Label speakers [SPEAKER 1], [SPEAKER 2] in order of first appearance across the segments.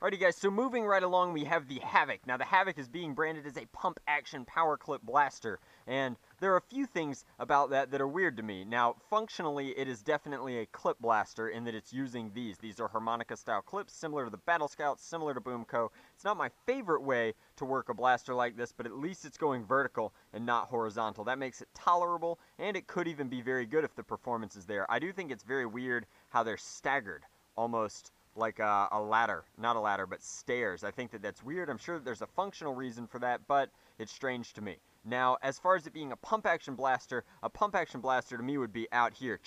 [SPEAKER 1] Alrighty guys, so moving right along, we have the Havok. Now the Havok is being branded as a pump action power clip blaster, and there are a few things about that that are weird to me. Now functionally it is definitely a clip blaster in that it's using these. These are harmonica style clips, similar to the Battle Scout, similar to Boomco. It's not my favorite way to work a blaster like this, but at least it's going vertical and not horizontal. That makes it tolerable, and it could even be very good if the performance is there. I do think it's very weird how they're staggered, almost like a ladder, not a ladder, but stairs. I think that that's weird. I'm sure that there's a functional reason for that, but it's strange to me. Now, as far as it being a pump action blaster to me would be out here,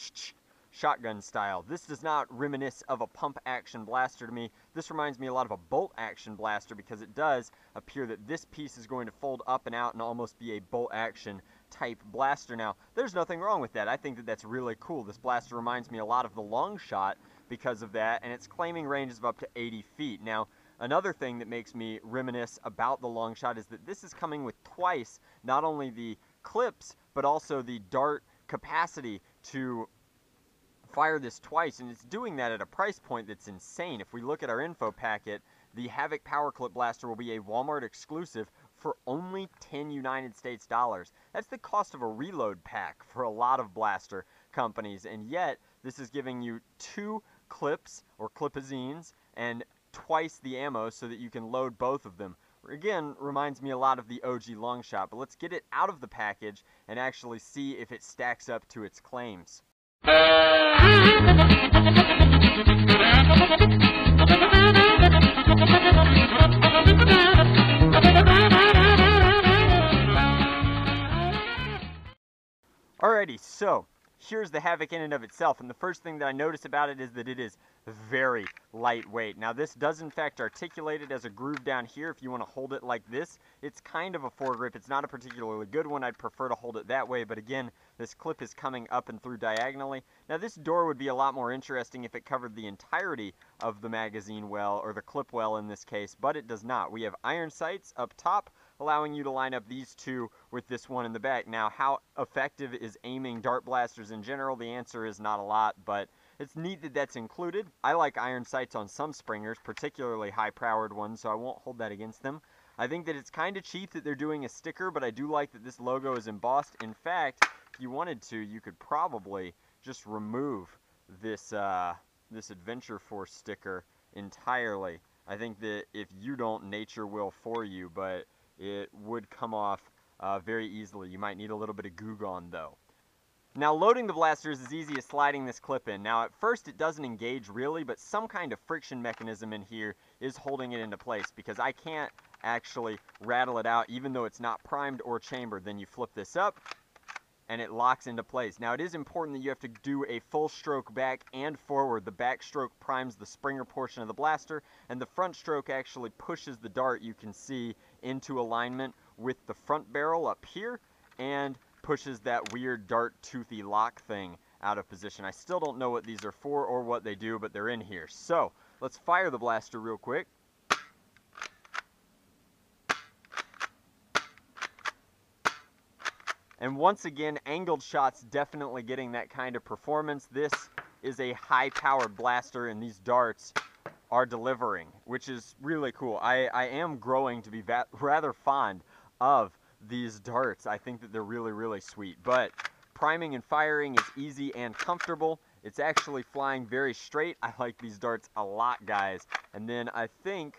[SPEAKER 1] shotgun style. This does not reminisce of a pump action blaster to me. This reminds me a lot of a bolt action blaster because it does appear that this piece is going to fold up and out and almost be a bolt action type blaster. Now, there's nothing wrong with that. I think that that's really cool. This blaster reminds me a lot of the long shot because of that, and its claiming range is of up to 80 feet. Now, another thing that makes me reminisce about the long shot is that this is coming with twice, not only the clips, but also the dart capacity to fire this twice, and it's doing that at a price point that's insane. If we look at our info packet, the Havok Power Clip Blaster will be a Walmart exclusive for only 10 United States dollars. That's the cost of a reload pack for a lot of blaster companies, and yet this is giving you 2 clips or clipazines and twice the ammo so that you can load both of them. Again, reminds me a lot of the OG long shot, but let's get it out of the package and actually see if it stacks up to its claims. Alrighty, so here's the Havok in and of itself, and the first thing that I notice about it is that it is very lightweight. Now this does in fact articulate it as a groove down here if you want to hold it like this. It's kind of a foregrip. It's not a particularly good one. I'd prefer to hold it that way, but again, this clip is coming up and through diagonally. Now this door would be a lot more interesting if it covered the entirety of the magazine well, or the clip well in this case, but it does not. We have iron sights up top, allowing you to line up these two with this one in the back. Now, how effective is aiming dart blasters in general? The answer is not a lot, but it's neat that that's included. I like iron sights on some springers, particularly high-powered ones, so I won't hold that against them. I think that it's kind of cheap that they're doing a sticker, but I do like that this logo is embossed. In fact, if you wanted to, you could probably just remove this, this Adventure Force sticker entirely. I think that if you don't, nature will for you, but it would come off very easily. You might need a little bit of Goo Gone, though. Now, loading the blaster is as easy as sliding this clip in. Now, at first it doesn't engage really, but some kind of friction mechanism in here is holding it into place, because I can't actually rattle it out even though it's not primed or chambered. Then you flip this up and it locks into place. Now, it is important that you have to do a full stroke back and forward. The back stroke primes the springer portion of the blaster, and the front stroke actually pushes the dart, you can see, into alignment with the front barrel up here, and pushes that weird dart toothy lock thing out of position. I still don't know what these are for or what they do, but they're in here. So, let's fire the blaster real quick. And once again, angled shots definitely getting that kind of performance. This is a high-powered blaster, and these darts are delivering, which is really cool. I am growing to be rather fond of these darts. I think that they're really, really sweet. But priming and firing is easy and comfortable. It's actually flying very straight. I like these darts a lot, guys. And then I think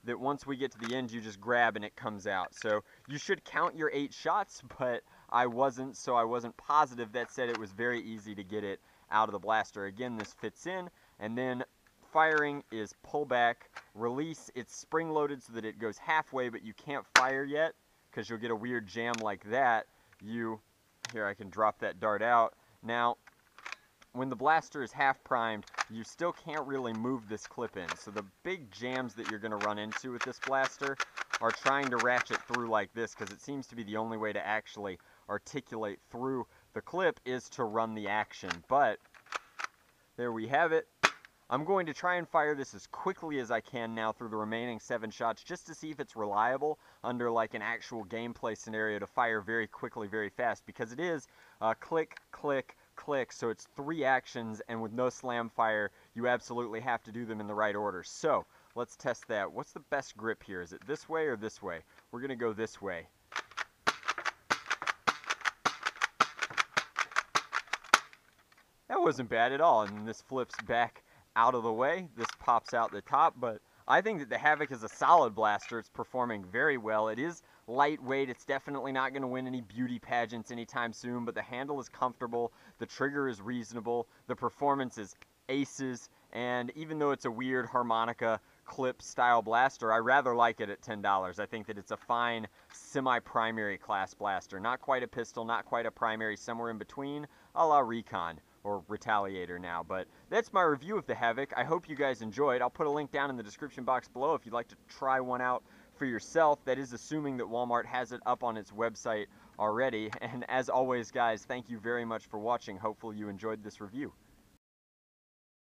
[SPEAKER 1] that once we get to the end, you just grab and it comes out. So you should count your 8 shots, but I wasn't, so I wasn't positive. That said, it was very easy to get it out of the blaster. Again, this fits in, and then firing is pull back, release. It's spring loaded so that it goes halfway, but you can't fire yet because you'll get a weird jam like that. Here I can drop that dart out. Now, when the blaster is half primed, you still can't really move this clip in. So the big jams that you're going to run into with this blaster are trying to ratchet through like this, because it seems to be the only way to actually articulate through the clip is to run the action. But there we have it. I'm going to try and fire this as quickly as I can now through the remaining 7 shots, just to see if it's reliable under like an actual gameplay scenario to fire very quickly, very fast, because it is click, click, click, so it's 3 actions, and with no slam fire, you absolutely have to do them in the right order. So, let's test that. What's the best grip here? Is it this way or this way? We're going to go this way. That wasn't bad at all, and this flips back out of the way. This pops out the top, but I think that the Havok is a solid blaster. It's performing very well. It is lightweight. It's definitely not going to win any beauty pageants anytime soon, but the handle is comfortable. The trigger is reasonable. The performance is aces, and even though it's a weird harmonica clip style blaster, I rather like it at $10. I think that it's a fine semi-primary class blaster. Not quite a pistol, not quite a primary, somewhere in between, a la Recon. Or Retaliator now, but that's my review of the Havok. I hope you guys enjoyed. I'll put a link down in the description box below if you'd like to try one out for yourself. That is assuming that Walmart has it up on its website already. And as always, guys, thank you very much for watching. Hopefully you enjoyed this review.